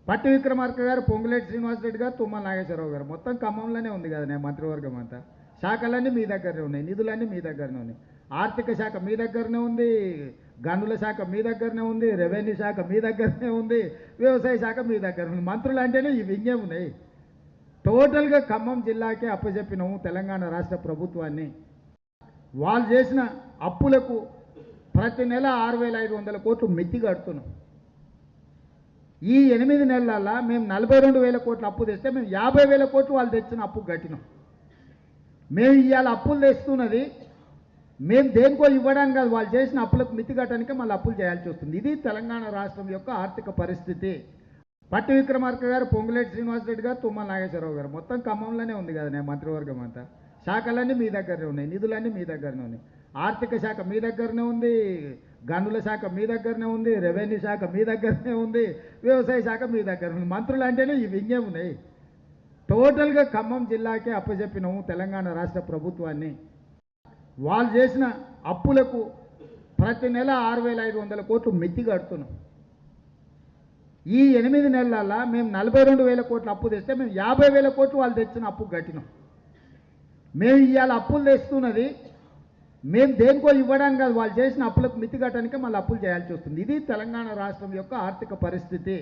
పట్టి విక్రమార్క గారు, పొంగులేటి శ్రీనివాసరెడ్డి గారు, తుమ్మల నాగేశ్వరరావు గారు, మొత్తం ఖమ్మంలోనే ఉంది కదా నేను మంత్రివర్గం అంతా. శాఖలన్నీ మీ దగ్గరనే ఉన్నాయి, నిధులన్నీ మీ దగ్గరనే ఉన్నాయి. ఆర్థిక శాఖ మీ దగ్గరనే ఉంది, గనుల శాఖ మీ దగ్గరనే ఉంది, రెవెన్యూ శాఖ మీ దగ్గరనే ఉంది, వ్యవసాయ శాఖ మీ దగ్గర ఉంది. మంత్రులు అంటేనే ఇవి ఇంకే ఉన్నాయి. టోటల్గా ఖమ్మం జిల్లాకే అప్పచెప్పినాము తెలంగాణ రాష్ట్ర ప్రభుత్వాన్ని. వాళ్ళు చేసిన అప్పులకు ప్రతి నెల 6,500 కోట్లు మిత్తి కడుతున్నాం. ఈ 8 నెలల మేము 42,000 కోట్ల అప్పు తెస్తే మేము 50,000 కోట్లు వాళ్ళు తెచ్చిన అప్పు కట్టినాం. మేము ఇవాళ అప్పులు తెస్తున్నది మేము దేనికో ఇవ్వడానికి కాదు, వాళ్ళు చేసిన అప్పులకు మిత్తి కట్టడానికే మళ్ళీ అప్పులు చేయాల్సి వస్తుంది. ఇది తెలంగాణ రాష్ట్రం యొక్క ఆర్థిక పరిస్థితి. పట్టి విక్రమార్క గారు, పొంగులేటి శ్రీనివాసరెడ్డి గారు, తుమ్మల నాగేశ్వరరావు గారు, మొత్తం ఖమ్మంలోనే ఉంది కదా నేను మంత్రివర్గం అంతా. శాఖలన్నీ మీ దగ్గరనే ఉన్నాయి, నిధులన్నీ మీ దగ్గరనే ఉన్నాయి. ఆర్థిక శాఖ మీ దగ్గరనే ఉంది, గనుల శాఖ మీ దగ్గరనే ఉంది, రెవెన్యూ శాఖ మీ దగ్గరనే ఉంది, వ్యవసాయ శాఖ మీ దగ్గర ఉంది. మంత్రులు అంటేనే ఇవి ఇంకే ఉన్నాయి. టోటల్గా ఖమ్మం జిల్లాకే అప్పచెప్పినాము తెలంగాణ రాష్ట్ర ప్రభుత్వాన్ని. వాళ్ళు చేసిన అప్పులకు ప్రతి నెల 6,500 కోట్లు మిత్తి కడుతున్నాం. ఈ 8 నెలల మేము 42,000 కోట్ల అప్పు తెస్తే మేము 50,000 కోట్లు వాళ్ళు తెచ్చిన అప్పు కట్టినాం. మేము ఇవాళ అప్పులు తెస్తున్నది మేము దేనికో ఇవ్వడానికి కాదు, వాళ్ళు చేసిన అప్పులకు మిత్తి కట్టడానికే మళ్ళీ అప్పులు చేయాల్సి వస్తుంది. ఇది తెలంగాణ రాష్ట్రం యొక్క ఆర్థిక పరిస్థితి.